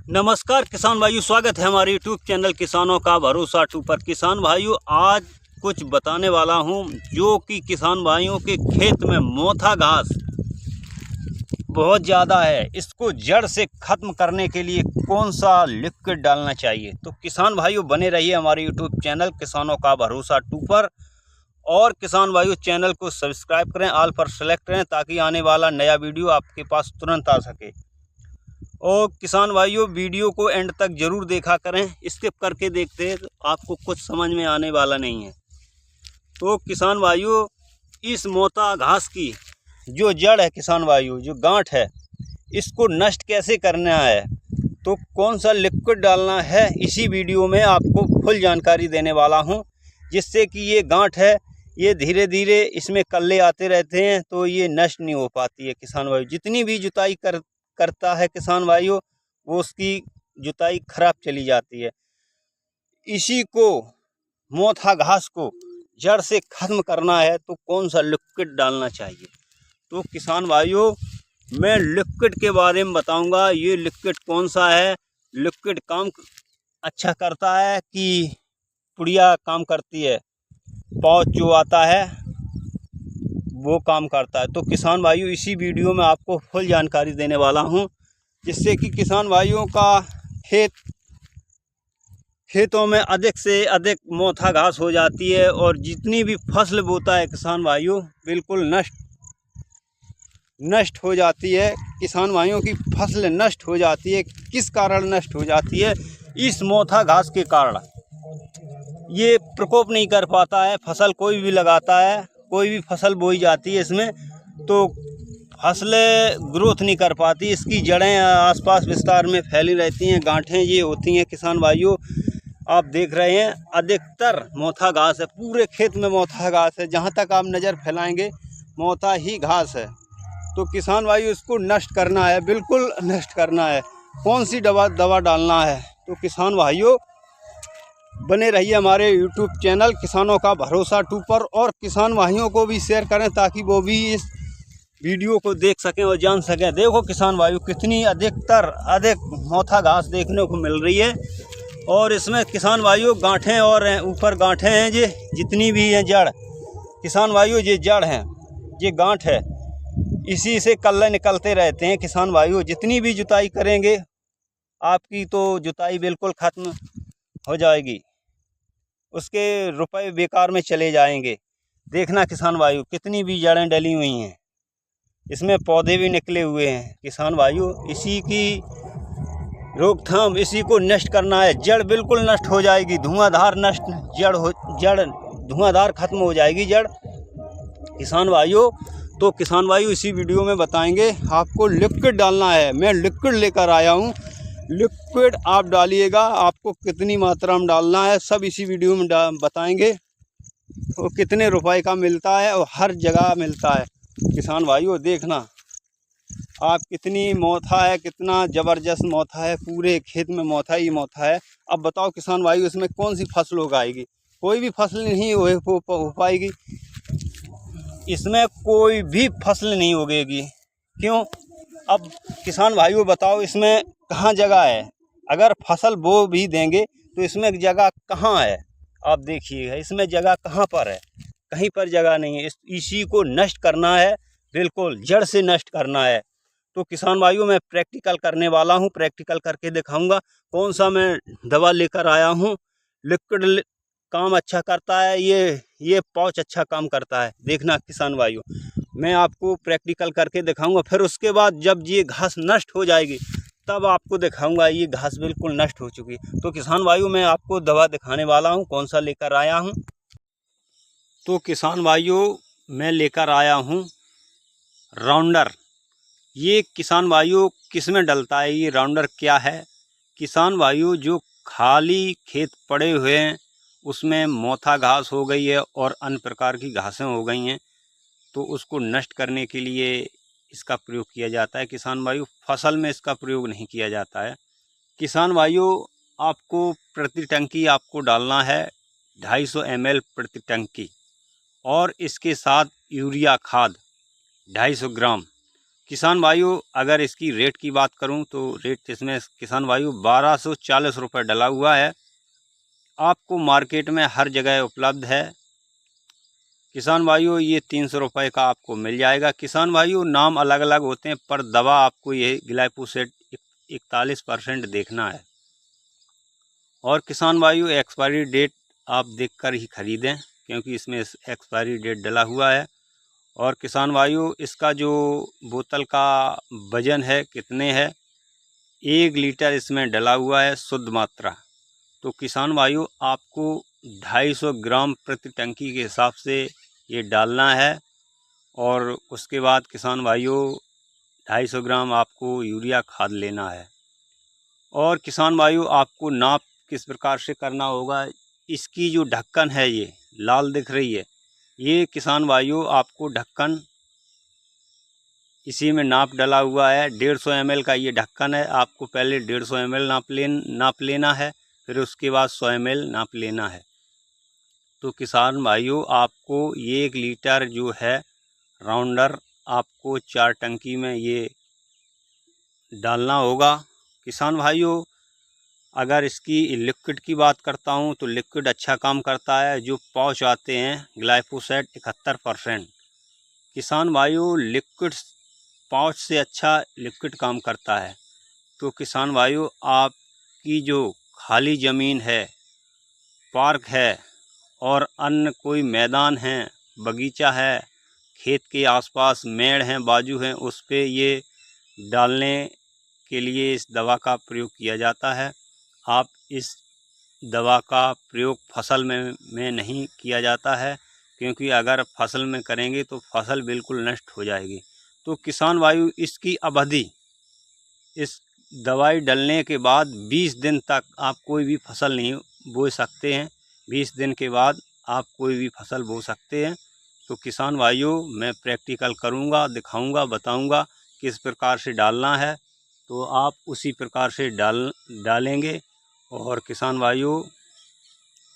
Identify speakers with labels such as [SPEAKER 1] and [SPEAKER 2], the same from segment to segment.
[SPEAKER 1] नमस्कार किसान भाइयों, स्वागत है हमारे यूट्यूब चैनल किसानों का भरोसा 2 पर। किसान भाइयों, आज कुछ बताने वाला हूं जो कि किसान भाइयों के खेत में मोथा घास बहुत ज़्यादा है। इसको जड़ से ख़त्म करने के लिए कौन सा लिक्विड डालना चाहिए। तो किसान भाइयों, बने रहिए हमारे यूट्यूब चैनल किसानों का भरोसा 2 पर। और किसान भाइयों, चैनल को सब्सक्राइब करें, ऑल पर सेलेक्ट करें ताकि आने वाला नया वीडियो आपके पास तुरंत आ सके। और किसान भाइयों, वीडियो को एंड तक ज़रूर देखा करें, स्किप करके देखते हैं तो आपको कुछ समझ में आने वाला नहीं है। तो किसान भाइयों, इस मोथा घास की जो जड़ है, किसान भाइयों जो गांठ है, इसको नष्ट कैसे करना है, तो कौन सा लिक्विड डालना है, इसी वीडियो में आपको फुल जानकारी देने वाला हूं। जिससे कि ये गांठ है, ये धीरे धीरे इसमें कल्ले आते रहते हैं तो ये नष्ट नहीं हो पाती है। किसान भाइयों, जितनी भी जुताई करता है किसान भाइयों, वो उसकी जुताई खराब चली जाती है। इसी को, मोथा घास को जड़ से ख़त्म करना है तो कौन सा लिक्विड डालना चाहिए। तो किसान भाइयों, मैं लिक्विड के बारे में बताऊंगा। ये लिक्विड कौन सा है, लिक्विड काम अच्छा करता है कि पुड़िया काम करती है, पाउच जो आता है वो काम करता है। तो किसान भाइयों, इसी वीडियो में आपको फुल जानकारी देने वाला हूं, जिससे कि किसान भाइयों का खेतों में अधिक से अधिक मोथा घास हो जाती है और जितनी भी फसल बोता है किसान भाइयों, बिल्कुल नष्ट हो जाती है। किसान भाइयों की फसल नष्ट हो जाती है। किस कारण नष्ट हो जाती है? इस मोथा घास के कारण। ये प्रकोप नहीं कर पाता है, फसल कोई भी लगाता है, कोई भी फसल बोई जाती है इसमें, तो फसलें ग्रोथ नहीं कर पाती। इसकी जड़ें आसपास विस्तार में फैली रहती हैं, गांठें ये होती हैं। किसान भाइयों, आप देख रहे हैं अधिकतर मोथा घास है, पूरे खेत में मोथा घास है। जहाँ तक आप नज़र फैलाएंगे मोथा ही घास है। तो किसान भाइयों, इसको नष्ट करना है, बिल्कुल नष्ट करना है। कौन सी दवा डालना है, तो किसान भाइयों बने रहिए हमारे यूट्यूब चैनल किसानों का भरोसा 2 पर। और किसान भाइयों को भी शेयर करें ताकि वो भी इस वीडियो को देख सकें और जान सकें। देखो किसान भाइयों, कितनी अधिक मोथा घास देखने को मिल रही है। और इसमें किसान भाइयों गांठें और ऊपर गांठें हैं, ये जितनी भी हैं जड़, किसान भाइयों ये जड़ हैं, ये गांठ है, इसी से कल्ले निकलते रहते हैं। किसान भाइयों, जितनी भी जुताई करेंगे आपकी तो जुताई बिल्कुल ख़त्म हो जाएगी, उसके रुपए बेकार में चले जाएंगे। देखना किसान भाइयों, कितनी भी जड़ें डली हुई हैं, इसमें पौधे भी निकले हुए हैं। किसान भाइयों, इसी की रोकथाम, इसी को नष्ट करना है। जड़ बिल्कुल नष्ट हो जाएगी, धुआंधार नष्ट जड़ धुआंधार खत्म हो जाएगी जड़, किसान भाइयों। तो किसान भाइयों, इसी वीडियो में बताएंगे आपको लिक्विड डालना है। मैं लिक्विड लेकर आया हूँ, लिक्विड आप डालिएगा, आपको कितनी मात्रा में डालना है सब इसी वीडियो में बताएंगे। तो कितने रुपए का मिलता है और हर जगह मिलता है। किसान भाइयों देखना आप, कितनी मोथा है, कितना ज़बरदस्त मोथा है, पूरे खेत में मोथा ही मोथा है। अब बताओ किसान भाइयों, इसमें कौन सी फसल उगाएगी? कोई भी फसल नहीं हो पाएगी, इसमें कोई भी फसल नहीं उगेगी। क्यों? अब किसान भाइयों बताओ, इसमें कहाँ जगह है? अगर फसल बो भी देंगे तो इसमें जगह कहाँ है? आप देखिएगा, इसमें जगह कहाँ पर है? कहीं पर जगह नहीं है। इसी को नष्ट करना है, बिल्कुल जड़ से नष्ट करना है। तो किसान भाइयों, मैं प्रैक्टिकल करने वाला हूँ, प्रैक्टिकल करके दिखाऊंगा कौन सा मैं दवा लेकर आया हूँ। लिक्विड काम अच्छा करता है, ये पाउच अच्छा काम करता है। देखना किसान भाइयों, मैं आपको प्रैक्टिकल करके दिखाऊंगा। फिर उसके बाद जब ये घास नष्ट हो जाएगी तब आपको दिखाऊंगा ये घास बिल्कुल नष्ट हो चुकी। तो किसान भाइयों, मैं आपको दवा दिखाने वाला हूँ, कौन सा लेकर आया हूँ। तो किसान भाइयों, मैं लेकर आया हूँ राउंडर। ये किसान भाइयों किस में डलता है, ये राउंडर क्या है? किसान भाइयों, जो खाली खेत पड़े हुए हैं उसमें मोथा घास हो गई है और अन्य प्रकार की घासें हो गई हैं, तो उसको नष्ट करने के लिए इसका प्रयोग किया जाता है। किसान भाइयों, फसल में इसका प्रयोग नहीं किया जाता है। किसान भाइयों, आपको प्रति टंकी आपको डालना है 250 ml प्रति टंकी, और इसके साथ यूरिया खाद 250 ग्राम, किसान भाइयों अगर इसकी रेट की बात करूं तो रेट इसमें किसान भाइयों 1240 रुपये डला हुआ है। आपको मार्केट में हर जगह उपलब्ध है। किसान भाइयों ये 300 रुपये का आपको मिल जाएगा। किसान भाइयों नाम अलग अलग होते हैं पर दवा आपको ये ग्लाइफोसेट 41% देखना है। और किसान भाइयों एक्सपायरी डेट आप देखकर ही खरीदें क्योंकि इसमें एक्सपायरी डेट डला हुआ है। और किसान भाइयों इसका जो बोतल का वजन है कितने है, 1 लीटर इसमें डला हुआ है शुद्ध मात्रा। तो किसान भाइयों आपको 250 ग्राम प्रति टंकी के हिसाब से ये डालना है। और उसके बाद किसान भाइयों 250 ग्राम आपको यूरिया खाद लेना है। और किसान भाइयों आपको नाप किस प्रकार से करना होगा, इसकी जो ढक्कन है ये लाल दिख रही है, ये किसान भाइयों आपको ढक्कन इसी में नाप डला हुआ है। 150 ml का ये ढक्कन है। आपको पहले 150 ml नाप लेना है, फिर उसके बाद 100 ml नाप लेना है। तो किसान भाइयों आपको 1 लीटर जो है राउंडर आपको 4 टंकी में ये डालना होगा। किसान भाइयों अगर इसकी लिक्विड की बात करता हूँ तो लिक्विड अच्छा काम करता है। जो पाउच आते हैं ग्लाइफोसेट 71%। किसान भाइयों लिक्विड पाउच से अच्छा लिक्विड काम करता है। तो किसान भाइयों आपकी जो खाली ज़मीन है, पार्क है और अन्य कोई मैदान है, बगीचा है, खेत के आसपास मेड़ हैं, बाजू हैं, उस पे ये डालने के लिए इस दवा का प्रयोग किया जाता है। आप इस दवा का प्रयोग फसल में नहीं किया जाता है क्योंकि अगर फसल में करेंगे तो फसल बिल्कुल नष्ट हो जाएगी। तो किसान भाइयों इसकी अवधि इस दवाई डलने के बाद 20 दिन तक आप कोई भी फसल नहीं बो सकते हैं। 20 दिन के बाद आप कोई भी फसल बो सकते हैं। तो किसान भाइयों मैं प्रैक्टिकल करूंगा, दिखाऊंगा, बताऊंगा किस प्रकार से डालना है, तो आप उसी प्रकार से डालेंगे। और किसान भाइयों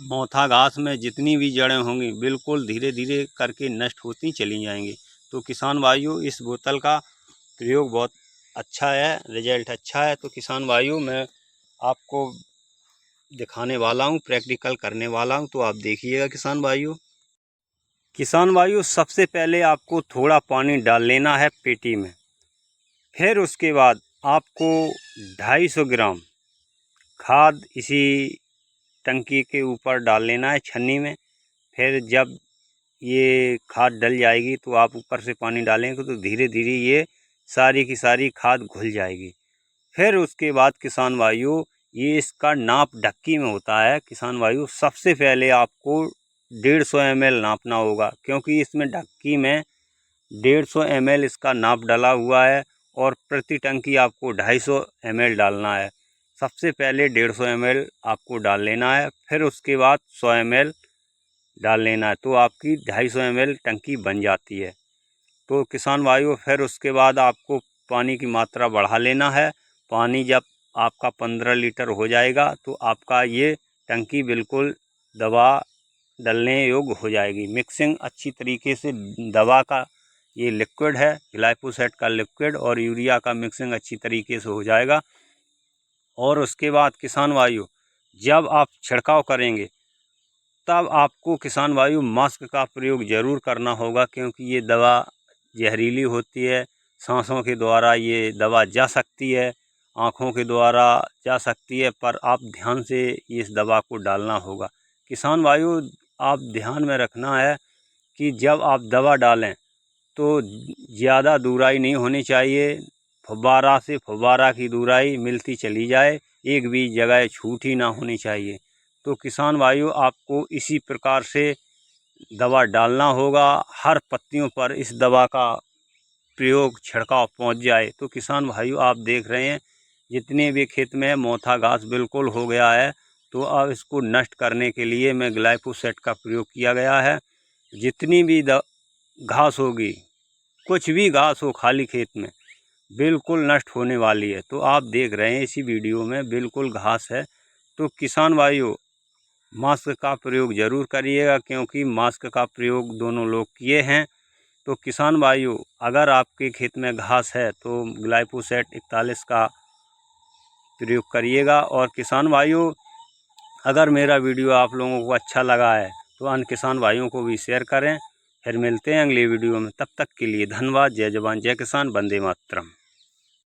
[SPEAKER 1] मोथा घास में जितनी भी जड़ें होंगी बिल्कुल धीरे धीरे करके नष्ट होती चली जाएंगी। तो किसान भाइयों इस बोतल का प्रयोग बहुत अच्छा है, रिजल्ट अच्छा है। तो किसान भाइयों मैं आपको दिखाने वाला हूँ, प्रैक्टिकल करने वाला हूँ, तो आप देखिएगा किसान भाइयों। किसान भाइयों सबसे पहले आपको थोड़ा पानी डाल लेना है पेटी में। फिर उसके बाद आपको 250 ग्राम खाद इसी टंकी के ऊपर डाल लेना है छन्नी में। फिर जब ये खाद डल जाएगी तो आप ऊपर से पानी डालेंगे तो धीरे धीरे ये सारी की सारी खाद घुल जाएगी। फिर उसके बाद किसान भाइयों ये इसका नाप ढक्की में होता है। किसान भाइयों सबसे पहले आपको 150 ml नापना होगा क्योंकि इसमें ढक्की में 150 ml इसका नाप डाला हुआ है और प्रति टंकी आपको 250 ml डालना है। सबसे पहले 150 ml आपको डाल लेना है, फिर उसके बाद 100 ml डाल लेना है, तो आपकी 250 ml टंकी बन जाती है। तो किसान भाइयों फिर उसके बाद आपको पानी की मात्रा बढ़ा लेना है। पानी जब आपका 15 लीटर हो जाएगा तो आपका ये टंकी बिल्कुल दवा डलने योग्य हो जाएगी। मिक्सिंग अच्छी तरीके से दवा का ये लिक्विड है, ग्लाइफोसेट का लिक्विड और यूरिया का मिक्सिंग अच्छी तरीके से हो जाएगा। और उसके बाद किसान भाइयों जब आप छिड़काव करेंगे तब आपको किसान भाइयों मास्क का प्रयोग ज़रूर करना होगा क्योंकि ये दवा जहरीली होती है। सांसों के द्वारा ये दवा जा सकती है, आँखों के द्वारा जा सकती है, पर आप ध्यान से इस दवा को डालना होगा। किसान भाइयों आप ध्यान में रखना है कि जब आप दवा डालें तो ज़्यादा दूराई नहीं होनी चाहिए। फव्वारा से फव्वारा की दूराई मिलती चली जाए, एक भी जगह छूटी ना होनी चाहिए। तो किसान भाइयों आपको इसी प्रकार से दवा डालना होगा। हर पत्तियों पर इस दवा का प्रयोग छिड़काव पहुंच जाए। तो किसान भाइयों आप देख रहे हैं जितने भी खेत में मोथा घास बिल्कुल हो गया है, तो अब इसको नष्ट करने के लिए मैं ग्लाइफोसेट का प्रयोग किया गया है। जितनी भी घास होगी, कुछ भी घास हो खाली खेत में, बिल्कुल नष्ट होने वाली है। तो आप देख रहे हैं इसी वीडियो में बिल्कुल घास है। तो किसान भाइयों मास्क का प्रयोग ज़रूर करिएगा क्योंकि मास्क का प्रयोग दोनों लोग किए हैं तो किसान भाइयों, अगर आपके खेत में घास है तो ग्लाइफोसेट 41 का प्रयोग करिएगा। और किसान भाइयों, अगर मेरा वीडियो आप लोगों को अच्छा लगा है तो अन्य किसान भाइयों को भी शेयर करें। फिर मिलते हैं अगले वीडियो में, तब तक के लिए धन्यवाद। जय जवान जय किसान, वंदे मातरम।